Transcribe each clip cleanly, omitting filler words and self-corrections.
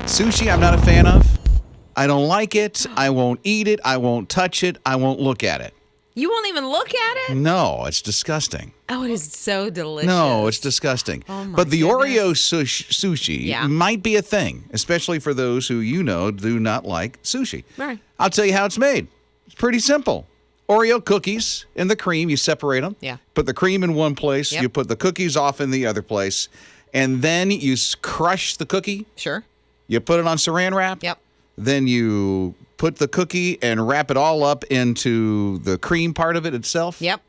Sushi, I'm not a fan of. I don't like it. I won't eat it. I won't touch it. I won't look at it. You won't even look at it? No, it's disgusting. Oh, it is so delicious. No, it's disgusting. Oh my but the goodness. Oreo sushi might be a thing, especially for those who do not like sushi. Right. I'll tell you how it's made. It's pretty simple. Oreo cookies and the cream, you separate them. Yeah. Put the cream in one place. Yep. You put the cookies off in the other place. And then you crush the cookie. Sure. You put it on saran wrap. Yep. Then you put the cookie and wrap it all up into the cream part of it itself. Yep.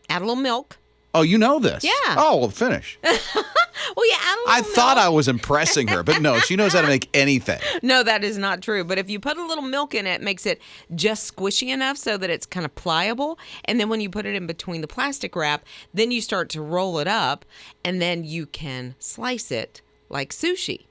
Add a little milk. Oh, you know this? Yeah. Oh, well, finish. Well, yeah, add a little I milk. thought I was impressing her, but no, she knows how to make anything. No, that is not true. But if you put a little milk in it, it makes it just squishy enough so that it's kind of pliable. And then when you put it in between the plastic wrap, then you start to roll it up, and then you can slice it like sushi.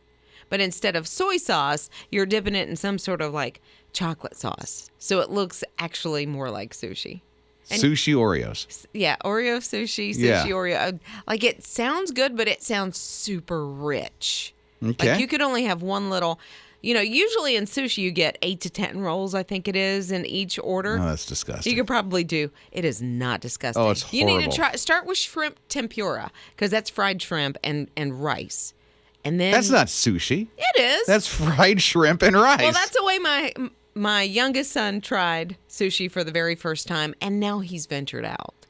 But instead of soy sauce, you're dipping it in some sort of like chocolate sauce. So it looks actually more like sushi. And Sushi Oreos. yeah, Oreo sushi, Oreo. Like it sounds good, but it sounds super rich. Okay. Like you could only have one little, usually in sushi you get 8 to 10 rolls, I think it is, in each order. Oh, that's disgusting. You could probably do. It is not disgusting. Oh, it's You need horrible. to start with shrimp tempura because that's fried shrimp and rice. And then That's not sushi. It is. That's fried shrimp and rice. Well, that's the way my youngest son tried sushi for the very first time, and now he's ventured out.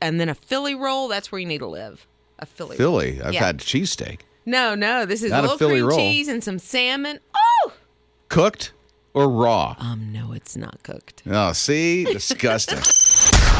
And then a Philly roll, that's where you need to live. A Philly roll. Philly. I've Yeah. had cheesesteak. No, this is Not a a little Philly cream roll. cheese and some salmon. Oh! Cooked or raw? No, it's not cooked. Oh, see? Disgusting.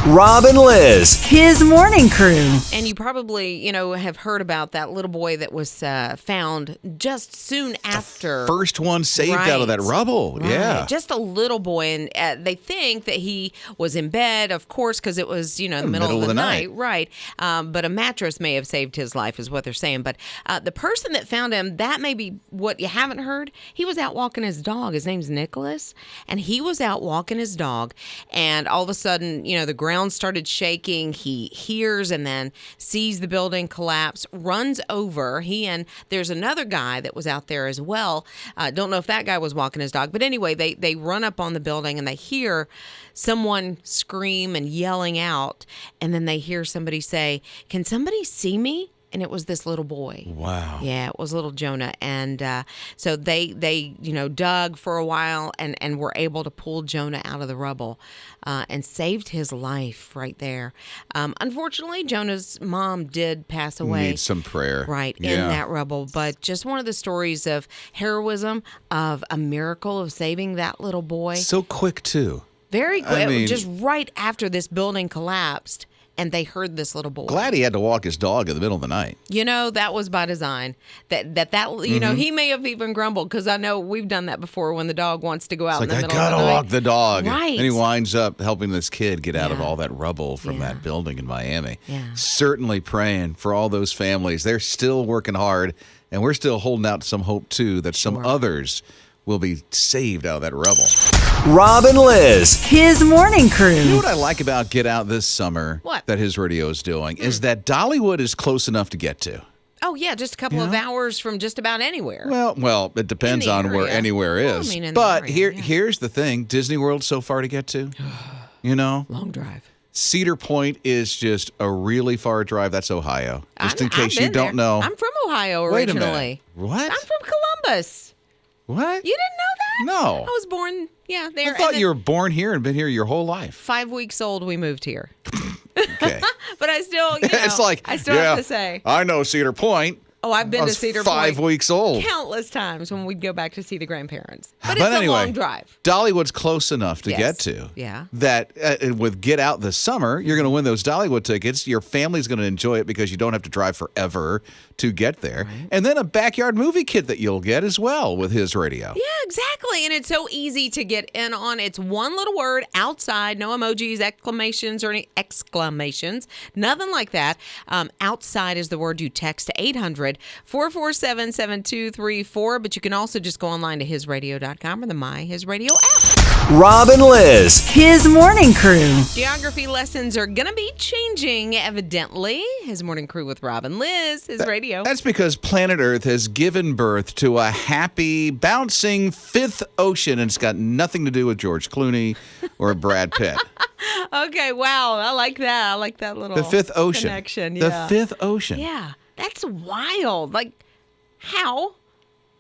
Rob and Liz. His morning crew. And you probably, have heard about that little boy that was found just soon after. First one saved out of that rubble. Right. Yeah. Just a little boy. And they think that he was in bed, of course, because it was, in the middle of the night. Right. But a mattress may have saved his life is what they're saying. But the person that found him, that may be what you haven't heard. He was out walking his dog. His name's Nicholas. And he was out walking his dog. And all of a sudden, the ground started shaking. He hears and then sees the building collapse, runs over. There's another guy that was out there as well. Don't know if that guy was walking his dog. But anyway, they run up on the building and they hear someone scream and yelling out. And then they hear somebody say, "Can somebody see me?" And it was this little boy. Wow. Yeah, it was little Jonah. And so they dug for a while and were able to pull Jonah out of the rubble and saved his life right there. Unfortunately, Jonah's mom did pass away. Need some prayer. Right, in that rubble. But just one of the stories of heroism, of a miracle of saving that little boy. So quick, too. Very quick. I mean, just right after this building collapsed. And they heard this little boy. Glad he had to walk his dog in the middle of the night. That was by design. That he may have even grumbled because I know we've done that before when the dog wants to go out in the middle of the night. I gotta walk the dog. Right. And he winds up helping this kid get out of all that rubble from that building in Miami. Yeah. Certainly praying for all those families. They're still working hard, and we're still holding out some hope, too, that some others will be saved out of that rubble. Rob and Liz. His morning crew. You know what I like about Get Out this summer What? that his radio is doing is that Dollywood is close enough to get to. Oh, yeah, just a couple of hours from just about anywhere. Well, it depends In the on where area. anywhere Well, I is. mean, in the but area, here's the thing. Disney World's so far to get to. Long drive. Cedar Point is just a really far drive. That's Ohio. Just in case you don't know. I'm from Ohio Wait a minute. originally. What? I'm from Columbus. What? You didn't know that? No. I was born, there. I thought you were born here and been here your whole life. 5 weeks old, we moved here. Okay. But I still, It's like, I still have to say. I know Cedar Point. Oh, I've been I to was Cedar 5 Point weeks old. countless times when we'd go back to see the grandparents. But it's But anyway, a long drive. Dollywood's close enough to Yes. get to. Yeah. That with Get Out this summer, you're going to win those Dollywood tickets. Your family's going to enjoy it because you don't have to drive forever to get there. Right. And then a backyard movie kit that you'll get as well with his radio. Yeah, exactly. And it's so easy to get in on. It's one little word, outside, no emojis, exclamations, or any exclamations, nothing like that. Outside is the word. You text to 800-447-7234. But you can also just go online to hisradio.com or the My HISRadio app. Rob and Liz. His morning crew. Geography lessons are going to be changing, evidently. His morning crew with Rob and Liz, his radio. Radio. That's because planet Earth has given birth to a happy, bouncing fifth ocean, and it's got nothing to do with George Clooney or Brad Pitt. Okay, wow. I like that. I like that little The fifth ocean. connection. Yeah. The fifth ocean. Yeah, that's wild. Like, how?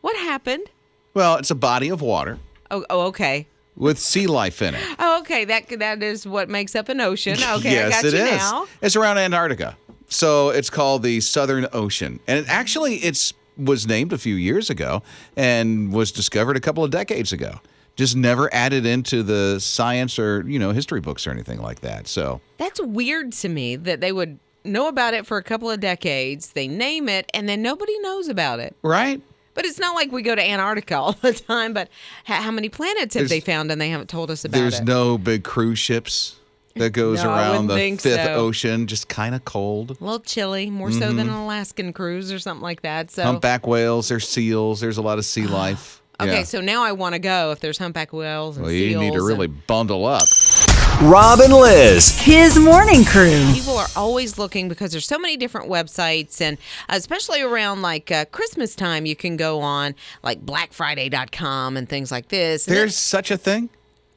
What happened? Well, it's a body of water Oh, okay. with sea life in it. Oh, okay. That is what makes up an ocean. Okay, Yes, I got it you is. now. It's around Antarctica. So it's called the Southern Ocean. And it was named a few years ago and was discovered a couple of decades ago. Just never added into the science or, history books or anything like that. So That's weird to me that they would know about it for a couple of decades. They name it, and then nobody knows about it. right? But it's not like we go to Antarctica all the time. But how many planets have they found and they haven't told us about There's it? no big cruise ships that goes No, I around wouldn't the think fifth so. ocean, just kind of cold. A little chilly, more so than an Alaskan cruise or something like that. So Humpback whales, there's seals, there's a lot of sea life. okay, Yeah. so now I want to go if there's humpback whales and Well, seals. you need to really bundle up. Rob and Liz. His morning crew. People are always looking because there's so many different websites, and especially around like Christmas time, you can go on like BlackFriday.com and things like this. And There's such a thing?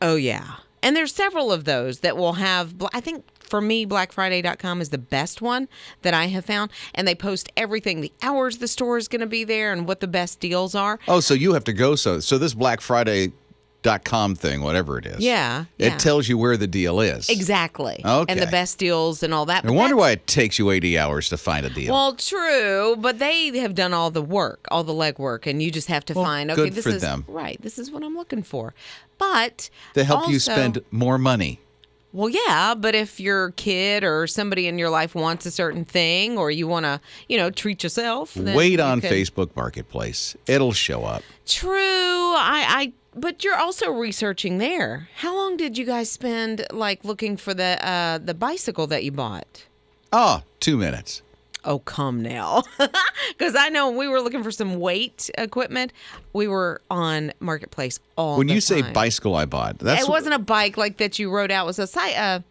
oh yeah, and there's several of those that will have. I think for me, BlackFriday.com is the best one that I have found, and they post everything: the hours the store is going to be there, and what the best deals are. Oh, so you have to go. So this BlackFriday.com thing, whatever it is. Yeah, It tells you where the deal is. exactly. Okay. And the best deals and all that. I But wonder that's- why it takes you 80 hours to find a deal. Well, true, but they have done all the work, all the legwork, and you just have to find. Okay, good this for is them. right. This is what I'm looking for. But to help you also- spend more money. Well, yeah, but if your kid or somebody in your life wants a certain thing, or you want to, treat yourself, then Wait you on can- Facebook Marketplace. It'll show up. True, but you're also researching there. How long did you guys spend looking for the bicycle that you bought? Oh, 2 minutes. Oh, come now. Because I know when we were looking for some weight equipment, we were on Marketplace all When the you say time. bicycle I bought, It wasn't a bike like that you rode out. It was a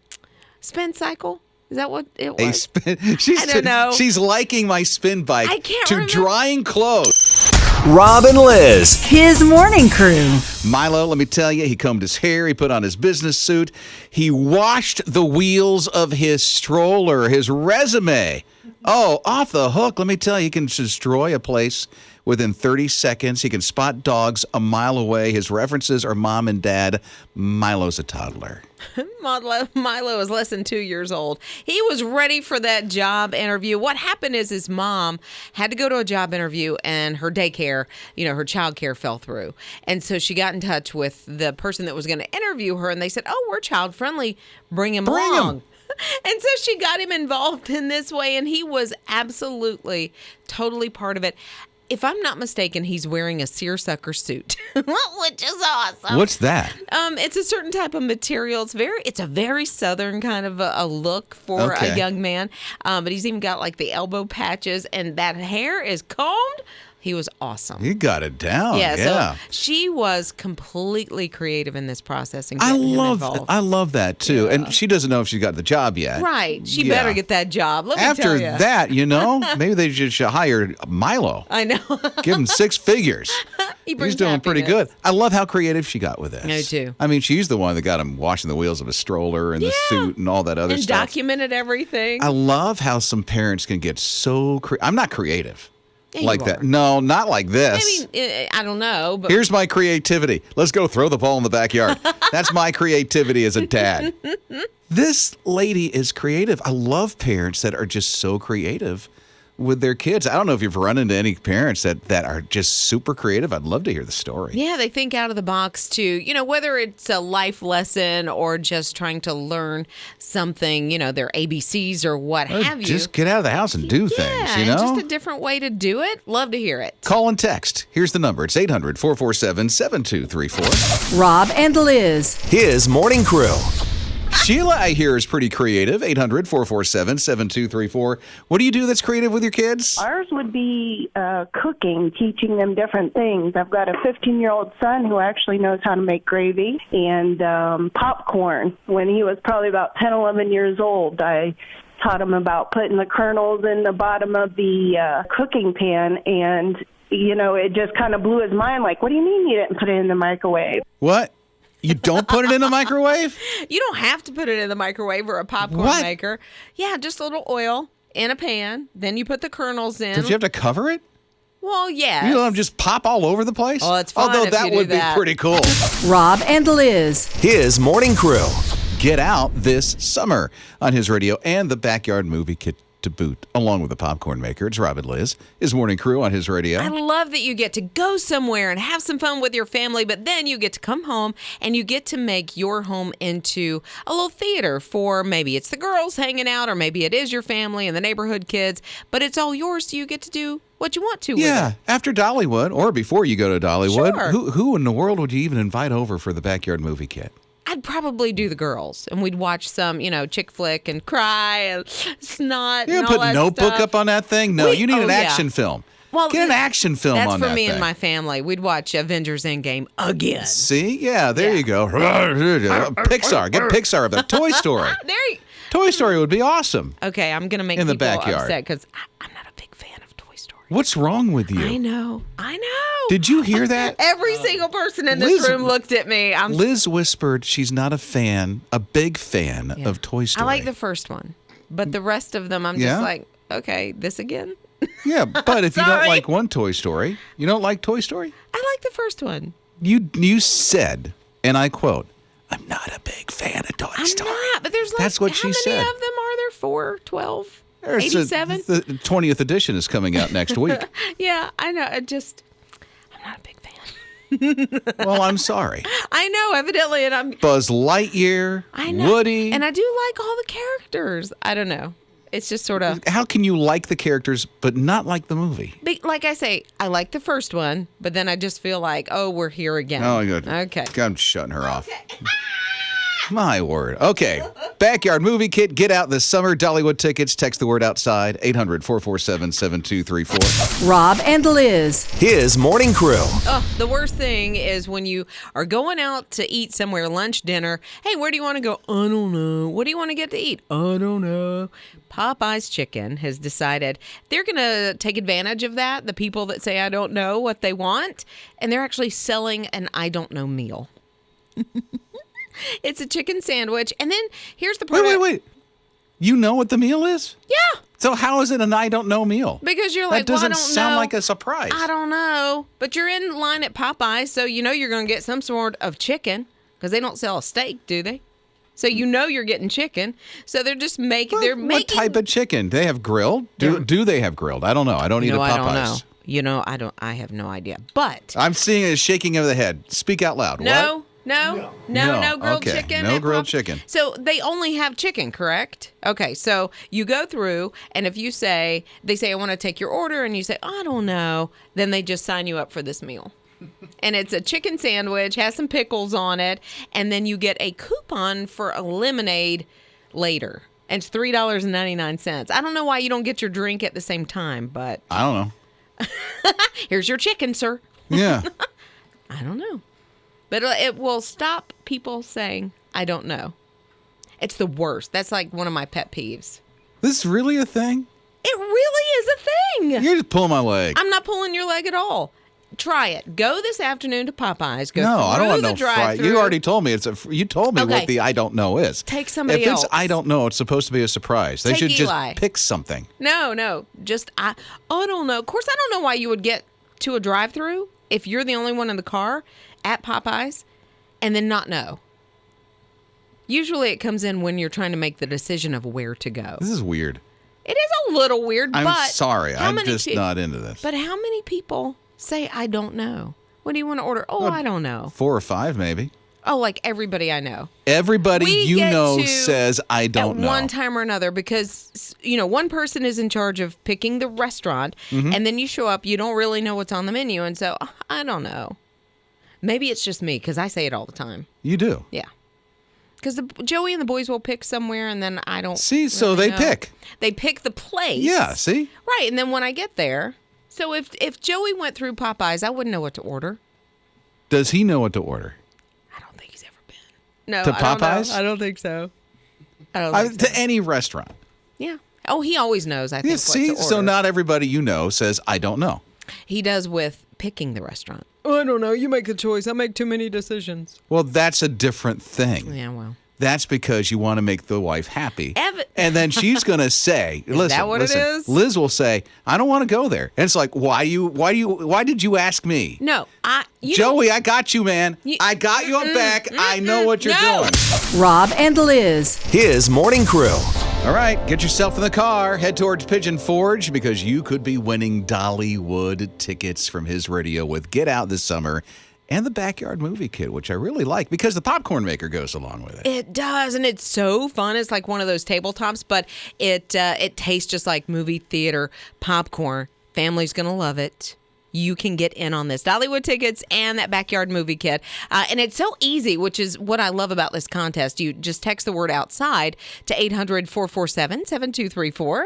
spin cycle. Is that what it a was? spin. I don't know. She's liking my spin bike I can't to remember. drying clothes. Rob and Liz. His morning crew. Milo, let me tell you, he combed his hair, he put on his business suit, he washed the wheels of his stroller, his resume. Oh, off the hook. Let me tell you, he can destroy a place within 30 seconds. He can spot dogs a mile away. His references are mom and dad. Milo's a toddler. Milo is less than 2 years old. He was ready for that job interview. What happened is his mom had to go to a job interview, and her daycare, her childcare fell through. And so she got in touch with the person that was going to interview her, and they said, "Oh, we're child friendly. Bring him along." And so she got him involved in this way, and he was absolutely, totally part of it. If I'm not mistaken, he's wearing a seersucker suit, which is awesome. What's that? It's a certain type of material. It's a very southern kind of a look for Okay. a young man. But he's even got like the elbow patches, and that hair is combed. He was awesome. You got it down. Yeah, Yeah. so she was completely creative in this process and I getting him love involved. that too. And she doesn't know if she got the job yet. Right. She Yeah. better get that job. Let me After tell you. that, maybe they should hire Milo. I know. Give him 6 figures. He brings He's doing pretty good. happiness. I love how creative she got with this. I do. I mean, she's the one that got him washing the wheels of a stroller and the suit and all that other And stuff. documented everything. I love how some parents can get so I'm not creative Yeah, you like that. are. No, not like this. I mean, I don't know, but Here's my creativity. Let's go throw the ball in the backyard. That's my creativity as a dad. This lady is creative. I love parents that are just so creative with their kids. I don't know if you've run into any parents that are just super creative. I'd love to hear the story. yeah, they think out of the box too. Whether it's a life lesson or just trying to learn something, their ABCs or what have you. Just get out of the house and do things, and you know? just a different way to do it. Love to hear it. Call and text. Here's the number. It's 800-447-7234. Rob and Liz. His morning crew. Sheila, I hear, is pretty creative. 800-447-7234. What do you do that's creative with your kids? Ours would be cooking, teaching them different things. I've got a 15-year-old son who actually knows how to make gravy and popcorn. When he was probably about 10, 11 years old, I taught him about putting the kernels in the bottom of the cooking pan, and, it just kind of blew his mind. Like, what do you mean you didn't put it in the microwave? What? You don't put it in the microwave? You don't have to put it in the microwave or a popcorn maker. Yeah, just a little oil in a pan. Then you put the kernels in. Did you have to cover it? Well, yeah. You let them just pop all over the place? Oh, it's fun. Although if that you do would be pretty cool. Rob and Liz. His morning crew. Get out this summer on his radio and the Backyard Movie Kit to boot, along with the popcorn maker. It's Rob and Liz, his morning crew on his radio. I love that you get to go somewhere and have some fun with your family, but then you get to come home and you get to make your home into a little theater for maybe it's the girls hanging out, or maybe it is your family and the neighborhood kids, but it's all yours, so you get to do what you want to with it. After Dollywood, or before you go to Dollywood, Sure. who in the world would you even invite over for the Backyard Movie Kit? I'd probably do the girls, and we'd watch some, chick flick and cry and snot. You and put all that Notebook stuff. up on that thing? No, you need an action film. Well, get an action film on that That's for me thing. and my family. We'd watch Avengers Endgame again. See? Yeah, there you go. Pixar. Get Pixar up there. Toy Story. There you Toy Story would be awesome. Okay, I'm going to make In the people backyard. upset because I'm not a big fan of Toy Story. What's wrong with you? I know. Did you hear that? Every single person in this Liz- room looked at me. Liz whispered she's not a big fan of Toy Story. I like the first one, but the rest of them, I'm Yeah? just like, okay, this again? Yeah, but if you don't Sorry. like one Toy Story, you don't like Toy Story? I like the first one. You said, and I quote, "I'm not a big fan of Toy I'm Story." not, but there's like, That's what how she many said. of them are there? 4, 12, There's 87? The 20th edition is coming out next week. Yeah, I know. I'm not a big fan. Well, I'm sorry. I know, evidently, and I'm. Buzz Lightyear, I know. Woody. And I do like all the characters. I don't know. It's just sort of. How can you like the characters but not like the movie? Like I say, I like the first one, but then I just feel like, oh, we're here again. Oh, good. Okay. I'm shutting her off. My word. Okay. Backyard Movie Kit. Get out this summer. Dollywood tickets. Text the word outside. 800-447-7234. Rob and Liz. His morning crew. Oh, the worst thing is when you are going out to eat somewhere, lunch, dinner. Hey, where do you want to go? I don't know. What do you want to get to eat? I don't know. Popeye's Chicken has decided they're going to take advantage of that, the people that say I don't know what they want, and they're actually selling an I don't know meal. It's a chicken sandwich, and then here's the part. Wait. You know what the meal is? Yeah. So how is it an I don't know meal? Because you're like, that doesn't well, I don't sound know. like a surprise. I don't know. But you're in line at Popeyes, so you know you're going to get some sort of chicken because they don't sell a steak, do they? So you know you're getting chicken. So they're just making. What type of chicken? They have grilled? Do they have grilled? I don't know. I don't eat at Popeyes. I don't know. I have no idea. But I'm seeing a shaking of the head. Speak out loud. no. What? No grilled Okay. chicken. No at grilled Popeyes? chicken. So they only have chicken, correct? Okay, so you go through, and if they say, I want to take your order, and you say, I don't know, then they just sign you up for this meal. And it's a chicken sandwich, has some pickles on it, and then you get a coupon for a lemonade later. And it's $3.99. I don't know why you don't get your drink at the same time, but I don't know. here's your chicken, sir. Yeah. I don't know. But it will stop people saying, I don't know. It's the worst. That's like one of my pet peeves. This is really a thing? It really is a thing. You're just pulling my leg. I'm not pulling your leg at all. Try it. Go this afternoon to Popeyes. Go No, I don't want through no the fry. drive-thru. You already told me you told me Okay. what the I don't know is. Take somebody If else. it's I don't know, it's supposed to be a surprise. They Take should just Eli. pick something. No. Just I don't know. Of course, I don't know why you would get to a drive-thru if you're the only one in the car at Popeyes and then not know. Usually it comes in when you're trying to make the decision of where to go. This is weird. It is a little weird, I'm but sorry. how I'm many just not into this. But how many people say, I don't know? What do you want to order? Oh, I don't know. 4 or 5 maybe. Oh, like everybody I know. Everybody We you get know to says I don't at know. one time or another because, one person is in charge of picking the restaurant, and then you show up, you don't really know what's on the menu, and so, I don't know. Maybe it's just me because I say it all the time. You do. Yeah. Because Joey and the boys will pick somewhere, and then I don't See, so really they know. pick. They pick the place. Yeah, see? Right, and then when I get there, so if Joey went through Popeyes, I wouldn't know what to order. Does he know what to order? I don't think he's ever been. No, To I don't know. Popeyes? I don't think so. I don't think so. To any restaurant. Yeah. Oh, he always knows, I think, Yeah, what to see? order. So not everybody says, I don't know. He does with picking the restaurant. Oh, I don't know. You make the choice. I make too many decisions. Well, that's a different thing. Yeah, well. That's because you want to make the wife happy. Ev- And then she's going to say, listen, that what it is? Liz will say, I don't want to go there. And it's like, why did you ask me? No, Joey, I got you, man. I got you back. I know what you're doing. Rob and Liz. His Morning Crew. All right, get yourself in the car. Head towards Pigeon Forge because you could be winning Dollywood tickets from his radio with Get Out this summer and the Backyard Movie Kit, which I really like because the popcorn maker goes along with it. It does, and it's so fun. It's like one of those tabletops, but it tastes just like movie theater popcorn. Family's going to love it. You can get in on this. Dollywood tickets and that Backyard Movie Kit. And it's so easy, which is what I love about this contest. You just text the word outside to 800-447-7234.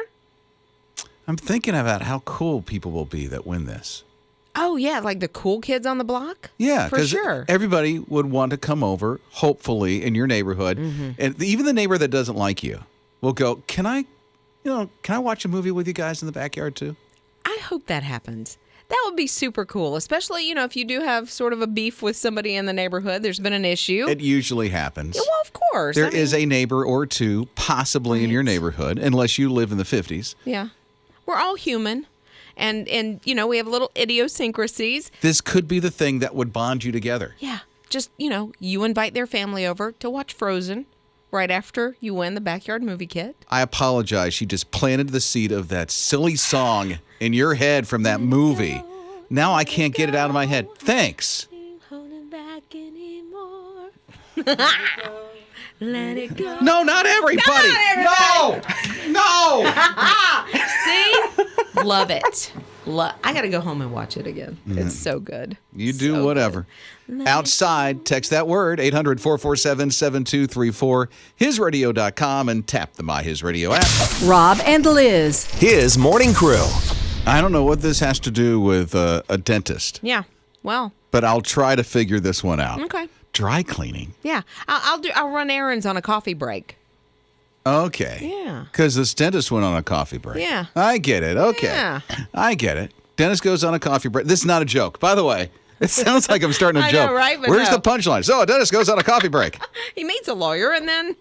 I'm thinking about how cool people will be that win this. Oh, yeah, like the cool kids on the block? Yeah, for sure. Everybody would want to come over, hopefully, in your neighborhood. Mm-hmm. And even the neighbor that doesn't like you will go, can I watch a movie with you guys in the backyard too? I hope that happens. That would be super cool, especially, if you do have sort of a beef with somebody in the neighborhood. There's been an issue. It usually happens. Yeah, well, of course. There is a neighbor or two possibly in your neighborhood, unless you live in the 50s. Yeah. We're all human. And we have little idiosyncrasies. This could be the thing that would bond you together. Yeah. Just, you invite their family over to watch Frozen right after you win the Backyard Movie Kit. I apologize. She just planted the seed of that silly song in your head from that movie. Now I can't get it out of my head. Thanks. Holding back anymore. Let it go. No, not everybody. No. See? Love it. I got to go home and watch it again. It's so good. You do So whatever. Outside, text that word, 800-447-7234, hisradio.com, and tap the My His Radio app. Rob and Liz. His Morning Crew. I don't know what this has to do with a dentist, Yeah. Well, but I'll try to figure this one out. okay. Dry cleaning. Yeah. I'll run errands on a coffee break. Okay. Yeah. Because this dentist went on a coffee break. Yeah. I get it. Okay. Yeah. I get it. Dentist goes on a coffee break. This is not a joke. By the way, it sounds like I'm starting a I joke. know, right? But Where's no. the punchline? So a dentist goes on a coffee break. He meets a lawyer and then...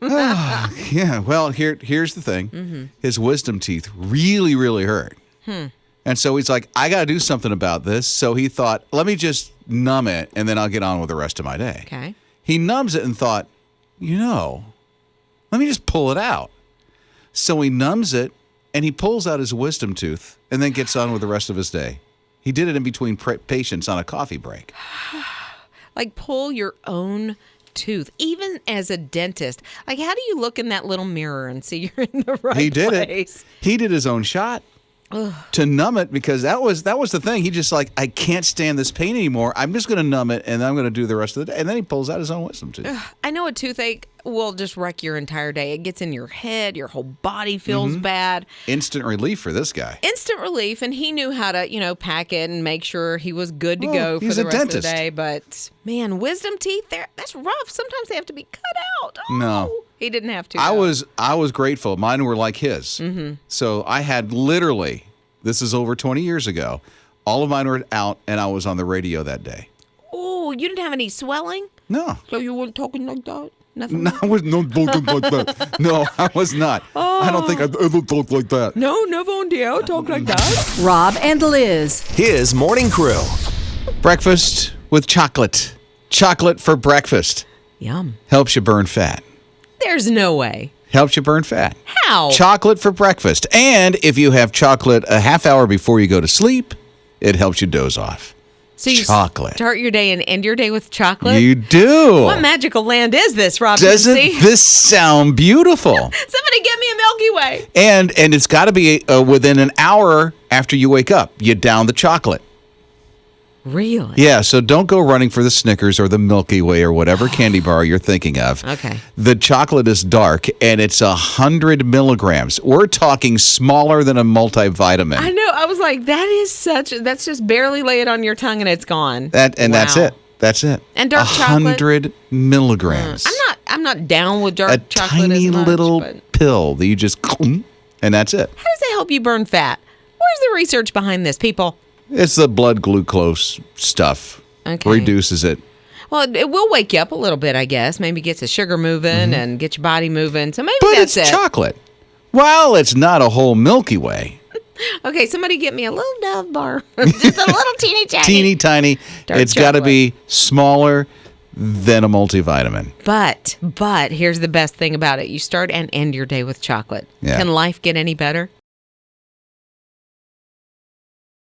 Yeah. Well, here's the thing. Mm-hmm. His wisdom teeth really, really hurt. And so he's like, I got to do something about this. So he thought, let me just numb it and then I'll get on with the rest of my day. Okay. He numbs it and thought, let me just pull it out. So he numbs it and he pulls out his wisdom tooth and then gets on with the rest of his day. He did it in between patients on a coffee break. Like pull your own tooth, even as a dentist. Like, how do you look in that little mirror and see you're in the right He did place? it. He did his own shot. To numb it, because that was the thing. He just like, I can't stand this pain anymore. I'm just going to numb it, and I'm going to do the rest of the day. And then he pulls out his own wisdom tooth. I know a toothache will just wreck your entire day. It gets in your head. Your whole body feels bad. Instant relief for this guy. Instant relief, and he knew how to, pack it and make sure he was good to go for he's the a rest dentist. of the day. But man, wisdom teeth, that's rough. Sometimes they have to be cut out. Oh, No. He didn't have to. I though. was grateful. Mine were like his. So I had literally, this is over 20 years ago, all of mine were out, and I was on the radio that day. Oh, you didn't have any swelling? No. So you weren't talking like that? Nothing? No, I was not talking like that. No, I was not. I don't think I ever talked like that. No, never on the air talk like that. Rob and Liz. His Morning Crew. Breakfast with chocolate. Chocolate for breakfast. Yum. Helps you burn fat. There's no way. Helps you burn fat. How? Chocolate for breakfast. And if you have chocolate a half hour before you go to sleep, it helps you doze off. So you chocolate. Start your day and end your day with chocolate? You do. What magical land is this, Rob? Doesn't See? this sound beautiful? Somebody get me a Milky Way. And it's got to be within an hour after you wake up. You down the chocolate. Really? Yeah, so don't go running for the Snickers or the Milky Way or whatever candy bar you're thinking of. Okay. The chocolate is dark, and it's 100 milligrams. We're talking smaller than a multivitamin. I know. I was like, that's just barely lay it on your tongue and it's gone. That's Wow. it. That's it. And dark chocolate? 100 milligrams. I'm not down with dark a chocolate tiny as much, little but pill that you just And that's it. How does it help you burn fat? Where's the research behind this, people? It's the blood glucose stuff. Okay. Reduces it. Well, it will wake you up a little bit, I guess. Maybe get the sugar moving and get your body moving. So maybe But that's it's it. chocolate. Well, it's not a whole Milky Way. Okay, somebody get me a little Dove bar. Just a little teeny tiny. Teeny tiny. Dark It's got to chocolate. be smaller than a multivitamin. But here's the best thing about it. You start and end your day with chocolate. Yeah. Can life get any better?